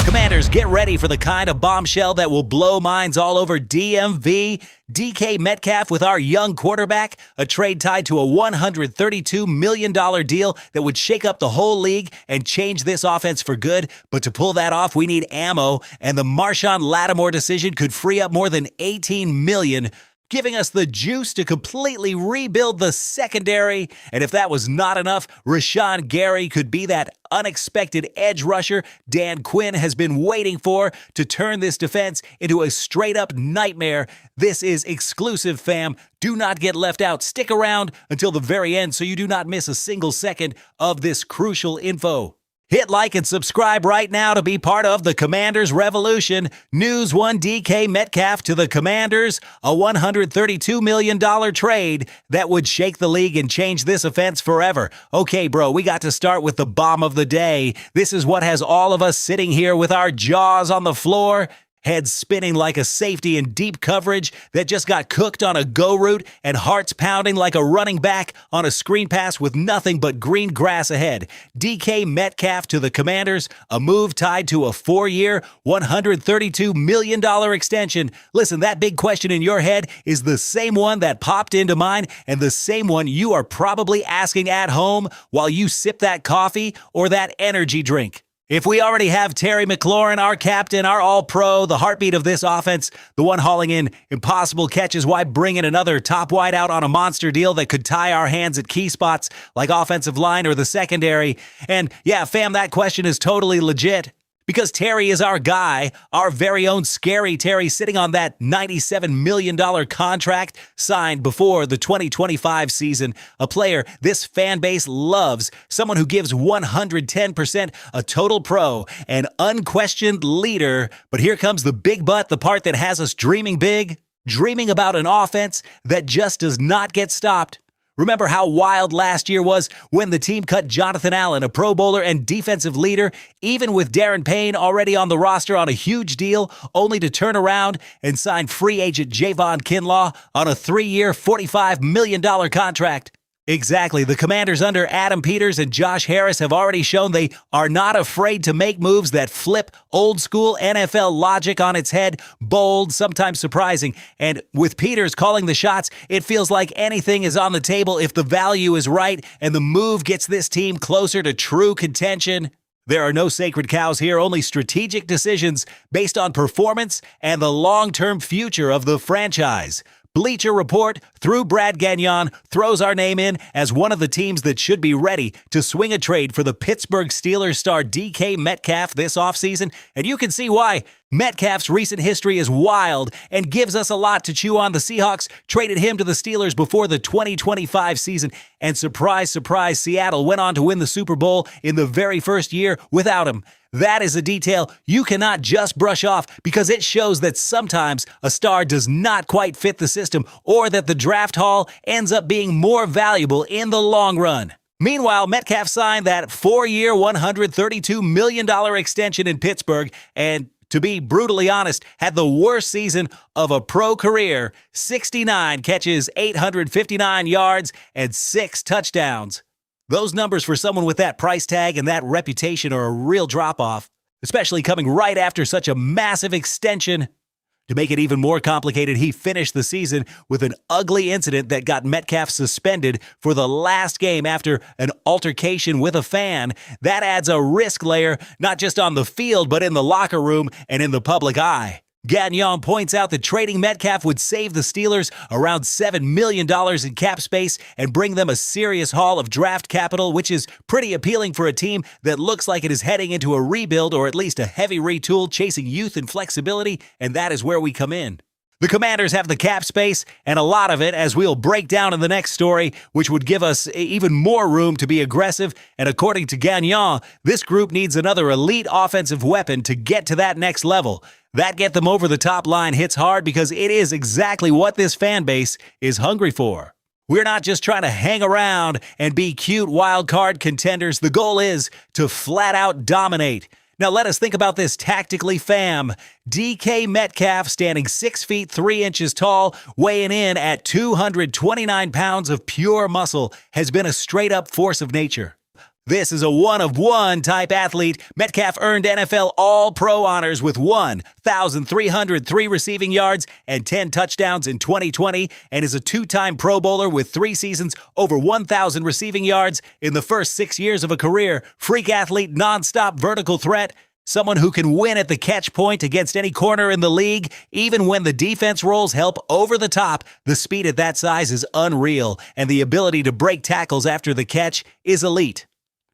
Commanders, get ready for the kind of bombshell that will blow minds all over DMV. DK Metcalf with our young quarterback, a trade tied to a $132 million deal that would shake up the whole league and change this offense for good. But to pull that off, we need ammo, and the Marshon Lattimore decision could free up more than $18 million, giving us the juice to completely rebuild the secondary. And if that was not enough, Rashan Gary could be that unexpected edge rusher Dan Quinn has been waiting for to turn this defense into a straight-up nightmare. This is exclusive, fam. Do not get left out. Stick around until the very end so you do not miss a single second of this crucial info. Hit like and subscribe right now to be part of the Commanders Revolution. News 1: DK Metcalf to the Commanders, a $132 million trade that would shake the league and change this offense forever. Okay, bro, we got to start with the bomb of the day. This is what has all of us sitting here with our jaws on the floor, heads spinning like a safety in deep coverage that just got cooked on a go route, and hearts pounding like a running back on a screen pass with nothing but green grass ahead. DK Metcalf to the Commanders, a move tied to a 4-year, $132 million extension. Listen, that big question in your head is the same one that popped into mine and the same one you are probably asking at home while you sip that coffee or that energy drink. If we already have Terry McLaurin, our captain, our all-pro, the heartbeat of this offense, the one hauling in impossible catches, why bring in another top wideout on a monster deal that could tie our hands at key spots like offensive line or the secondary? And yeah, fam, that question is totally legit. Because Terry is our guy, our very own scary Terry, sitting on that $97 million contract signed before the 2025 season. A player this fan base loves, someone who gives 110%, a total pro, an unquestioned leader. But here comes the big but, the part that has us dreaming big, dreaming about an offense that just does not get stopped. Remember how wild last year was when the team cut Jonathan Allen, a Pro Bowler and defensive leader, even with Darren Payne already on the roster on a huge deal, only to turn around and sign free agent Javon Kinlaw on a 3-year, $45 million contract. Exactly. The Commanders under Adam Peters and Josh Harris have already shown they are not afraid to make moves that flip old-school NFL logic on its head, bold, sometimes surprising. And with Peters calling the shots, it feels like anything is on the table if the value is right and the move gets this team closer to true contention. There are no sacred cows here, only strategic decisions based on performance and the long-term future of the franchise. Bleacher Report, through Brad Gagnon, throws our name in as one of the teams that should be ready to swing a trade for the Pittsburgh Steelers star DK Metcalf this offseason, and you can see why. Metcalf's recent history is wild and gives us a lot to chew on. The Seahawks traded him to the Steelers before the 2025 season, and surprise, surprise, Seattle went on to win the Super Bowl in the very first year without him. That is a detail you cannot just brush off because it shows that sometimes a star does not quite fit the system or that the draft haul ends up being more valuable in the long run. Meanwhile, Metcalf signed that 4-year, $132 million extension in Pittsburgh and, to be brutally honest, had the worst season of a pro career: 69 catches, 859 yards, and 6 touchdowns. Those numbers for someone with that price tag and that reputation are a real drop-off, especially coming right after such a massive extension. To make it even more complicated, he finished the season with an ugly incident that got Metcalf suspended for the last game after an altercation with a fan. That adds a risk layer, not just on the field, but in the locker room and in the public eye. Gagnon points out that trading Metcalf would save the Steelers around $7 million in cap space and bring them a serious haul of draft capital, which is pretty appealing for a team that looks like it is heading into a rebuild or at least a heavy retool, chasing youth and flexibility, and that is where we come in. The Commanders have the cap space, and a lot of it, as we'll break down in the next story, which would give us even more room to be aggressive. And according to Gagnon, this group needs another elite offensive weapon to get to that next level. That get them over the top line hits hard because it is exactly what this fan base is hungry for. We're not just trying to hang around and be cute wild card contenders. The goal is to flat out dominate. Now let us think about this tactically, fam. DK Metcalf, standing 6 feet 3 inches tall, weighing in at 229 pounds of pure muscle, has been a straight-up force of nature. This is a one-of-one type athlete. Metcalf earned NFL All-Pro honors with 1,303 receiving yards and 10 touchdowns in 2020 and is a two-time Pro Bowler with 3 seasons over 1,000 receiving yards in the first 6 years of a career. Freak athlete, nonstop vertical threat. Someone who can win at the catch point against any corner in the league, even when the defense rolls help over the top. The speed at that size is unreal, and the ability to break tackles after the catch is elite.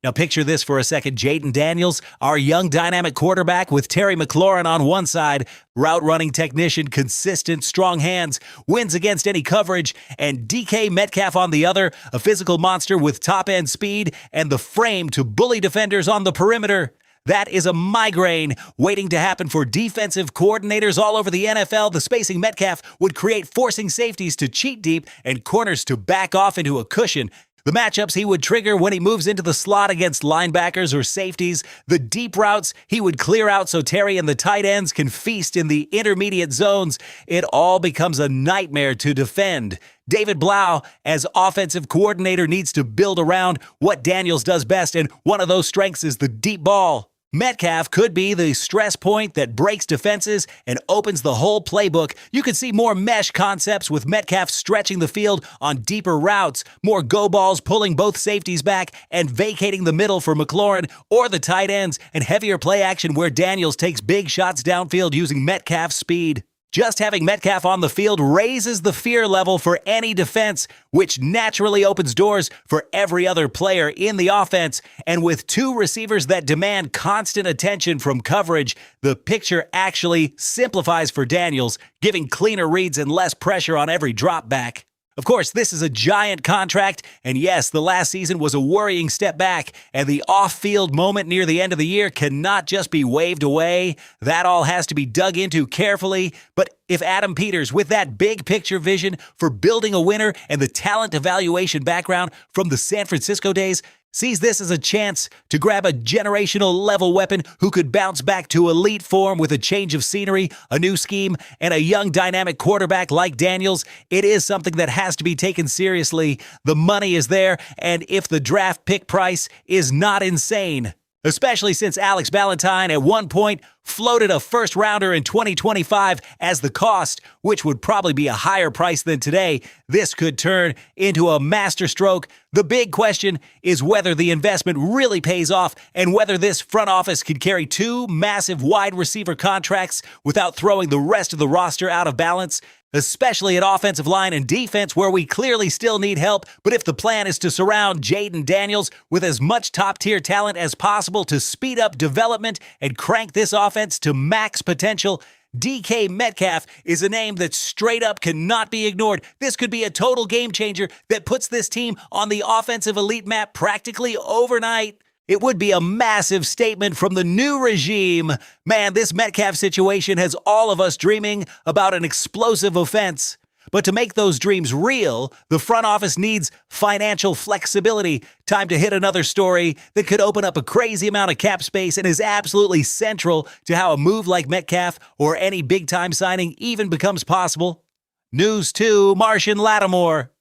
Now picture this for a second. Jayden Daniels, our young dynamic quarterback with Terry McLaurin on one side, route running technician, consistent, strong hands, wins against any coverage, and DK Metcalf on the other, a physical monster with top-end speed and the frame to bully defenders on the perimeter. That is a migraine waiting to happen for defensive coordinators all over the NFL. The spacing Metcalf would create, forcing safeties to cheat deep and corners to back off into a cushion. The matchups he would trigger when he moves into the slot against linebackers or safeties, the deep routes he would clear out so Terry and the tight ends can feast in the intermediate zones. It all becomes a nightmare to defend. David Blau, as offensive coordinator, needs to build around what Daniels does best, and one of those strengths is the deep ball. Metcalf could be the stress point that breaks defenses and opens the whole playbook. You could see more mesh concepts with Metcalf stretching the field on deeper routes, more go balls pulling both safeties back and vacating the middle for McLaurin or the tight ends, and heavier play action where Daniels takes big shots downfield using Metcalf's speed. Just having Metcalf on the field raises the fear level for any defense, which naturally opens doors for every other player in the offense. And with 2 receivers that demand constant attention from coverage, the picture actually simplifies for Daniels, giving cleaner reads and less pressure on every drop back. Of course, this is a giant contract, and yes, the last season was a worrying step back, and the off-field moment near the end of the year cannot just be waved away. That all has to be dug into carefully, but if Adam Peters, with that big-picture vision for building a winner and the talent evaluation background from the San Francisco days, sees this as a chance to grab a generational-level weapon who could bounce back to elite form with a change of scenery, a new scheme, and a young dynamic quarterback like Daniels, it is something that has to be taken seriously. The money is there, and if the draft pick price is not insane, especially since Alex Ballantyne at one point floated a first-rounder in 2025 as the cost, which would probably be a higher price than today. This could turn into a masterstroke. The big question is whether the investment really pays off and whether this front office could carry 2 massive wide receiver contracts without throwing the rest of the roster out of balance, especially at offensive line and defense where we clearly still need help. But if the plan is to surround Jayden Daniels with as much top-tier talent as possible to speed up development and crank this offense to max potential, DK Metcalf is a name that straight up cannot be ignored. This could be a total game changer that puts this team on the offensive elite map practically overnight. It would be a massive statement from the new regime. Man, this Metcalf situation has all of us dreaming about an explosive offense. But to make those dreams real, the front office needs financial flexibility. Time to hit another story that could open up a crazy amount of cap space and is absolutely central to how a move like Metcalf or any big-time signing even becomes possible. News 2, Marshon Lattimore.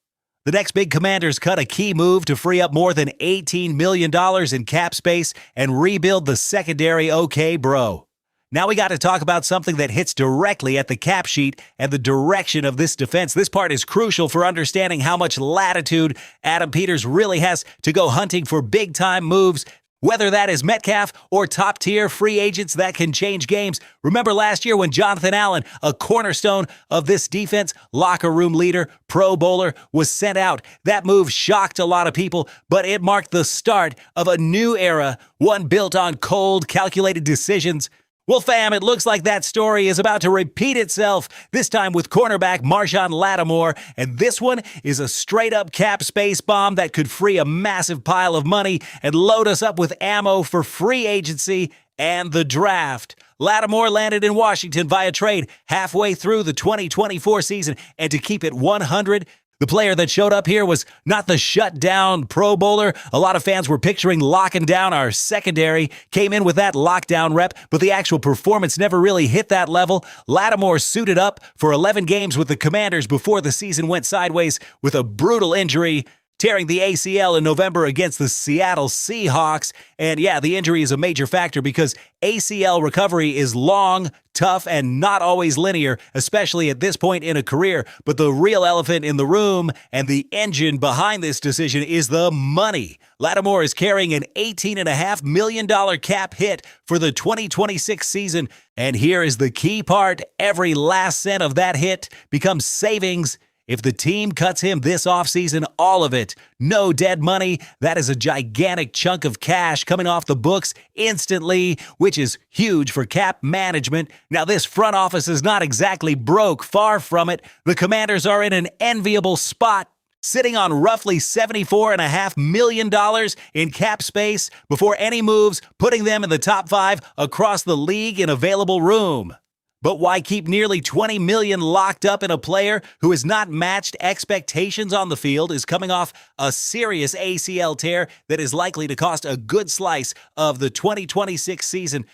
The next big Commanders cut a key move to free up more than $18 million in cap space and rebuild the secondary. Okay, bro. Now we got to talk about something that hits directly at the cap sheet and the direction of this defense. This part is crucial for understanding how much latitude Adam Peters really has to go hunting for big-time moves, whether that is Metcalf or top-tier free agents that can change games. Remember last year when Jonathan Allen, a cornerstone of this defense, locker room leader, Pro Bowler, was sent out? That move shocked a lot of people, but it marked the start of a new era, one built on cold, calculated decisions. Well, fam, it looks like that story is about to repeat itself, this time with cornerback Marshon Lattimore, and this one is a straight-up cap space bomb that could free a massive pile of money and load us up with ammo for free agency and the draft. Lattimore landed in Washington via trade halfway through the 2024 season, and to keep it 100, the player that showed up here was not the shutdown Pro Bowler a lot of fans were picturing locking down our secondary. Came in with that lockdown rep, but the actual performance never really hit that level. Lattimore suited up for 11 games with the Commanders before the season went sideways with a brutal injury tearing the ACL in November against the Seattle Seahawks. And yeah, the injury is a major factor because ACL recovery is long, tough, and not always linear, especially at this point in a career. But the real elephant in the room and the engine behind this decision is the money. Lattimore is carrying an $18.5 million cap hit for the 2026 season. And here is the key part. Every last cent of that hit becomes savings. If the team cuts him this offseason, all of it, no dead money, that is a gigantic chunk of cash coming off the books instantly, which is huge for cap management. Now, this front office is not exactly broke, far from it. The Commanders are in an enviable spot, sitting on roughly $74.5 million in cap space before any moves, putting them in the top 5 across the league in available room. But why keep nearly $20 million locked up in a player who has not matched expectations on the field, is coming off a serious ACL tear that is likely to cost a good slice of the 2026 season,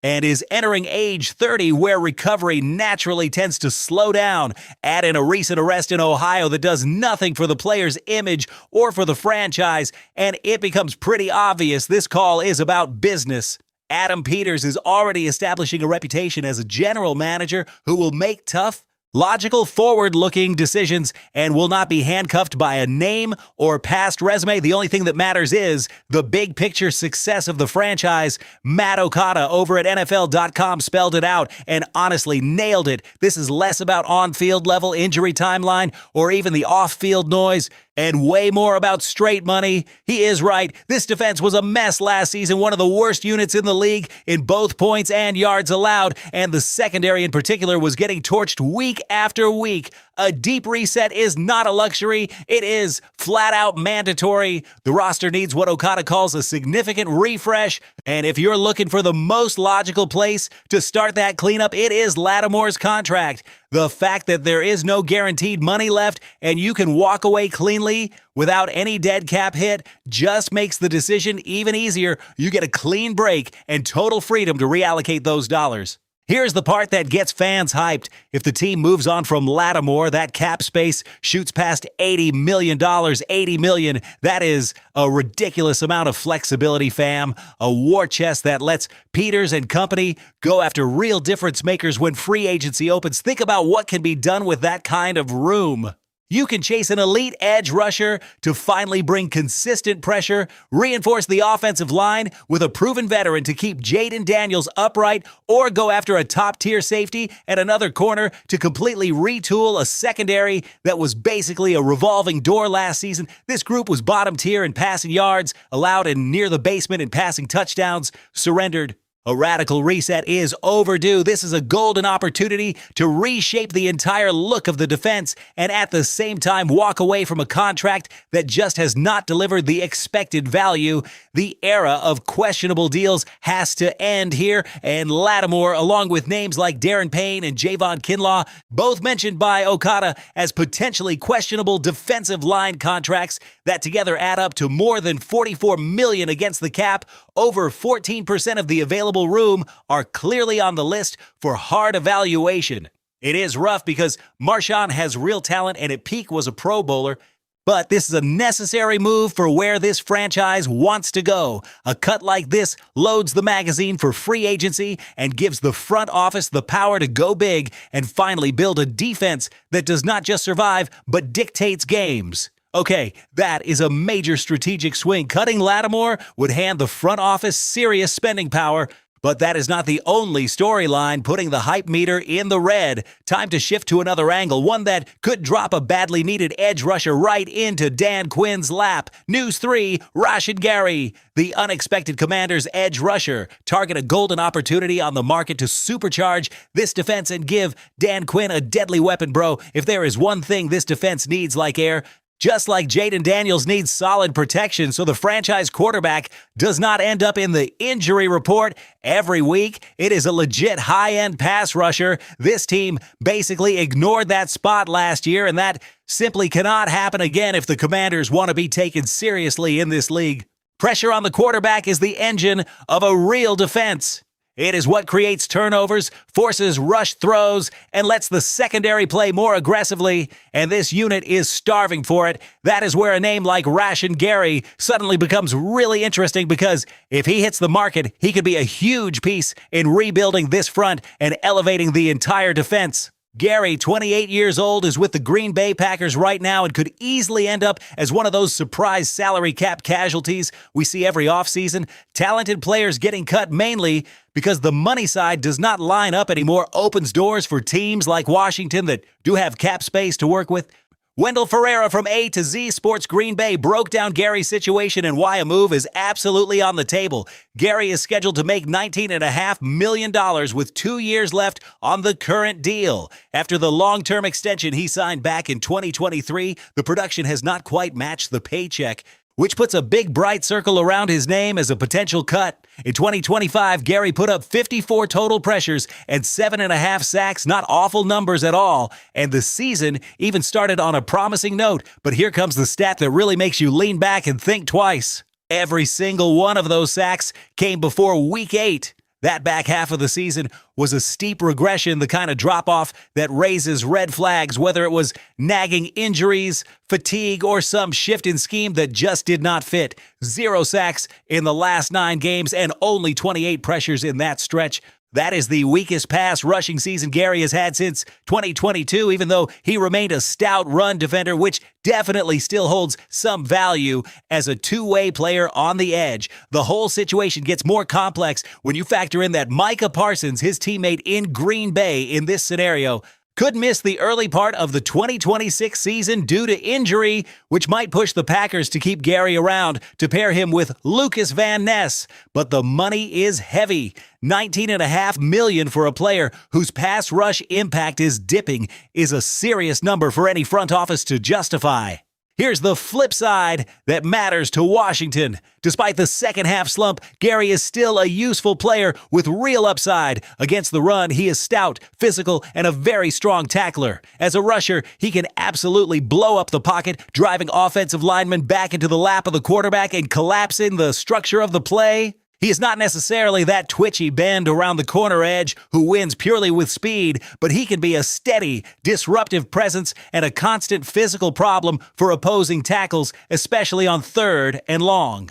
and is entering age 30 where recovery naturally tends to slow down? Add in a recent arrest in Ohio that does nothing for the player's image or for the franchise, and it becomes pretty obvious this call is about business. Adam Peters is already establishing a reputation as a general manager who will make tough, logical, forward-looking decisions and will not be handcuffed by a name or past resume. The only thing that matters is the big picture success of the franchise. Matt Okada over at NFL.com spelled it out and honestly nailed it. This is less about on-field level injury timeline or even the off-field noise, and way more about straight money. He is right. This defense was a mess last season, one of the worst units in the league in both points and yards allowed, and the secondary in particular was getting torched week after week. A deep reset is not a luxury. It is flat out mandatory. The roster needs what Okada calls a significant refresh, and if you're looking for the most logical place to start that cleanup, it is Lattimore's contract. The fact that there is no guaranteed money left and you can walk away cleanly without any dead cap hit just makes the decision even easier. You get a clean break and total freedom to reallocate those dollars. Here's the part that gets fans hyped. If the team moves on from Lattimore, that cap space shoots past $80 million. $80 million. That is a ridiculous amount of flexibility, fam. A war chest that lets Peters and company go after real difference makers when free agency opens. Think about what can be done with that kind of room. You can chase an elite edge rusher to finally bring consistent pressure, reinforce the offensive line with a proven veteran to keep Jaden Daniels upright, or go after a top-tier safety and another corner to completely retool a secondary that was basically a revolving door last season. This group was bottom tier in passing yards, allowed and near the basement in passing touchdowns, surrendered. A radical reset is overdue. This is a golden opportunity to reshape the entire look of the defense and at the same time walk away from a contract that just has not delivered the expected value. The era of questionable deals has to end here, and Lattimore, along with names like Darren Payne and Javon Kinlaw, both mentioned by Okada as potentially questionable defensive line contracts that together add up to more than $44 million against the cap. Over 14% of the available room are clearly on the list for hard evaluation. It is rough because Marshon has real talent and at peak was a Pro Bowler, but this is a necessary move for where this franchise wants to go. A cut like this loads the magazine for free agency and gives the front office the power to go big and finally build a defense that does not just survive but dictates games. Okay, that is a major strategic swing. Cutting Lattimore would hand the front office serious spending power, but that is not the only storyline putting the hype meter in the red. Time to shift to another angle, one that could drop a badly needed edge rusher right into Dan Quinn's lap. News 3, Rashan Gary, the unexpected Commanders' edge rusher, target a golden opportunity on the market to supercharge this defense and give Dan Quinn a deadly weapon, bro. If there is one thing this defense needs like air, just like Jaden Daniels needs solid protection so the franchise quarterback does not end up in the injury report every week, it is a legit high-end pass rusher. This team basically ignored that spot last year, and that simply cannot happen again if the Commanders want to be taken seriously in this league. Pressure on the quarterback is the engine of a real defense. It is what creates turnovers, forces rush throws, and lets the secondary play more aggressively, and this unit is starving for it. That is where a name like Rashan Gary suddenly becomes really interesting, because if he hits the market, he could be a huge piece in rebuilding this front and elevating the entire defense. Gary, 28 years old, is with the Green Bay Packers right now and could easily end up as one of those surprise salary cap casualties we see every offseason. Talented players getting cut mainly because the money side does not line up anymore, opens doors for teams like Washington that do have cap space to work with. Wendell Ferreira from A to Z Sports Green Bay broke down Gary's situation and why a move is absolutely on the table. Gary is scheduled to make $19.5 million with 2 years left on the current deal. After the long-term extension he signed back in 2023, the production has not quite matched the paycheck, which puts a big bright circle around his name as a potential cut. In 2025, Gary put up 54 total pressures and 7.5 sacks, not awful numbers at all, and the season even started on a promising note. But here comes the stat that really makes you lean back and think twice. Every single one of those sacks came before Week 8. That back half of the season was a steep regression, the kind of drop-off that raises red flags, whether it was nagging injuries, fatigue, or some shift in scheme that just did not fit. 0 sacks in the last 9 games and only 28 pressures in that stretch. That is the weakest pass rushing season Gary has had since 2022, even though he remained a stout run defender, which definitely still holds some value as a two-way player on the edge. The whole situation gets more complex when you factor in that Micah Parsons, his teammate in Green Bay in this scenario, could miss the early part of the 2026 season due to injury, which might push the Packers to keep Gary around to pair him with Lucas Van Ness. But the money is heavy. $19.5 million for a player whose pass rush impact is dipping is a serious number for any front office to justify. Here's the flip side that matters to Washington. Despite the second half slump, Gary is still a useful player with real upside. Against the run, he is stout, physical, and a very strong tackler. As a rusher, he can absolutely blow up the pocket, driving offensive linemen back into the lap of the quarterback and collapsing the structure of the play. He is not necessarily that twitchy bend around the corner edge who wins purely with speed, but he can be a steady, disruptive presence and a constant physical problem for opposing tackles, especially on 3rd and long.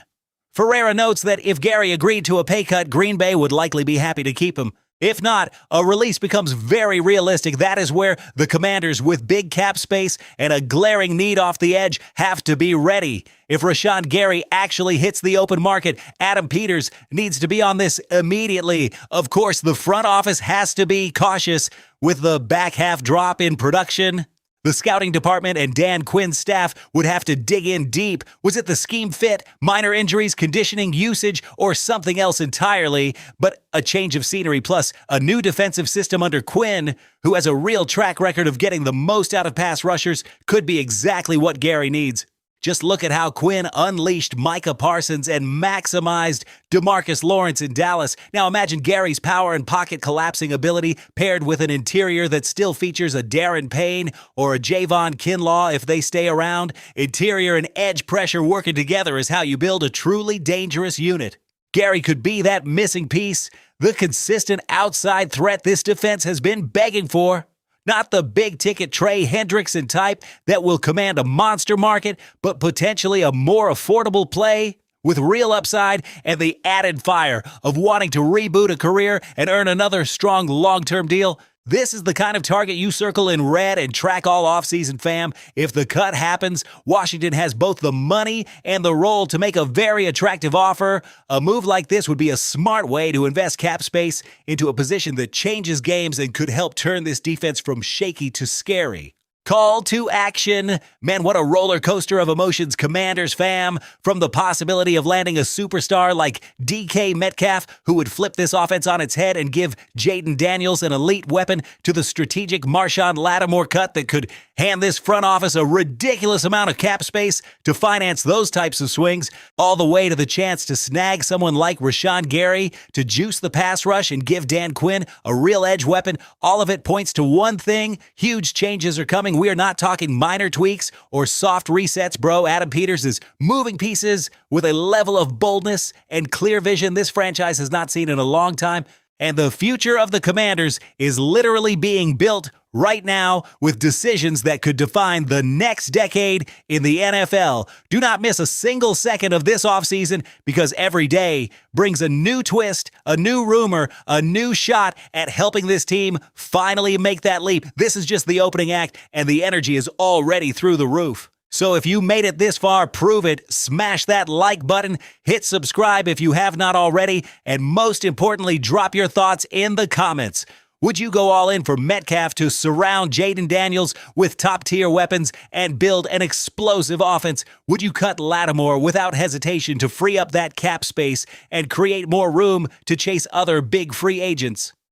Ferreira notes that if Gary agreed to a pay cut, Green Bay would likely be happy to keep him. If not, a release becomes very realistic. That is where the Commanders, with big cap space and a glaring need off the edge, have to be ready. If Rashan Gary actually hits the open market, Adam Peters needs to be on this immediately. Of course, the front office has to be cautious with the back half drop in production. The scouting department and Dan Quinn's staff would have to dig in deep. Was it the scheme fit, minor injuries, conditioning, usage, or something else entirely? But a change of scenery plus a new defensive system under Quinn, who has a real track record of getting the most out of pass rushers, could be exactly what Gary needs. Just look at how Quinn unleashed Micah Parsons and maximized DeMarcus Lawrence in Dallas. Now imagine Gary's power and pocket collapsing ability paired with an interior that still features a Darren Payne or a Javon Kinlaw if they stay around. Interior and edge pressure working together is how you build a truly dangerous unit. Gary could be that missing piece, the consistent outside threat this defense has been begging for. Not the big-ticket Trey Hendrickson type that will command a monster market, but potentially a more affordable play with real upside and the added fire of wanting to reboot a career and earn another strong long-term deal. This is the kind of target you circle in red and track all offseason, fam. If the cut happens, Washington has both the money and the role to make a very attractive offer. A move like this would be a smart way to invest cap space into a position that changes games and could help turn this defense from shaky to scary. Call to action. Man, what a roller coaster of emotions, Commanders fam. From the possibility of landing a superstar like DK Metcalf, who would flip this offense on its head and give Jaden Daniels an elite weapon, to the strategic Marshon Lattimore cut that could hand this front office a ridiculous amount of cap space to finance those types of swings, all the way to the chance to snag someone like Rashan Gary to juice the pass rush and give Dan Quinn a real edge weapon. All of it points to one thing: huge changes are coming. We are not talking minor tweaks or soft resets, bro. Adam Peters is moving pieces with a level of boldness and clear vision this franchise has not seen in a long time. And the future of the Commanders is literally being built right now with decisions that could define the next decade in the NFL. Do not miss a single second of this offseason because every day brings a new twist, a new rumor, a new shot at helping this team finally make that leap. This is just the opening act, and the energy is already through the roof. So if you made it this far, prove it. Smash that like button, hit subscribe if you have not already, and most importantly, drop your thoughts in the comments. Would you go all in for Metcalf to surround Jaden Daniels with top-tier weapons and build an explosive offense? Would you cut Lattimore without hesitation to free up that cap space and create more room to chase other big free agents?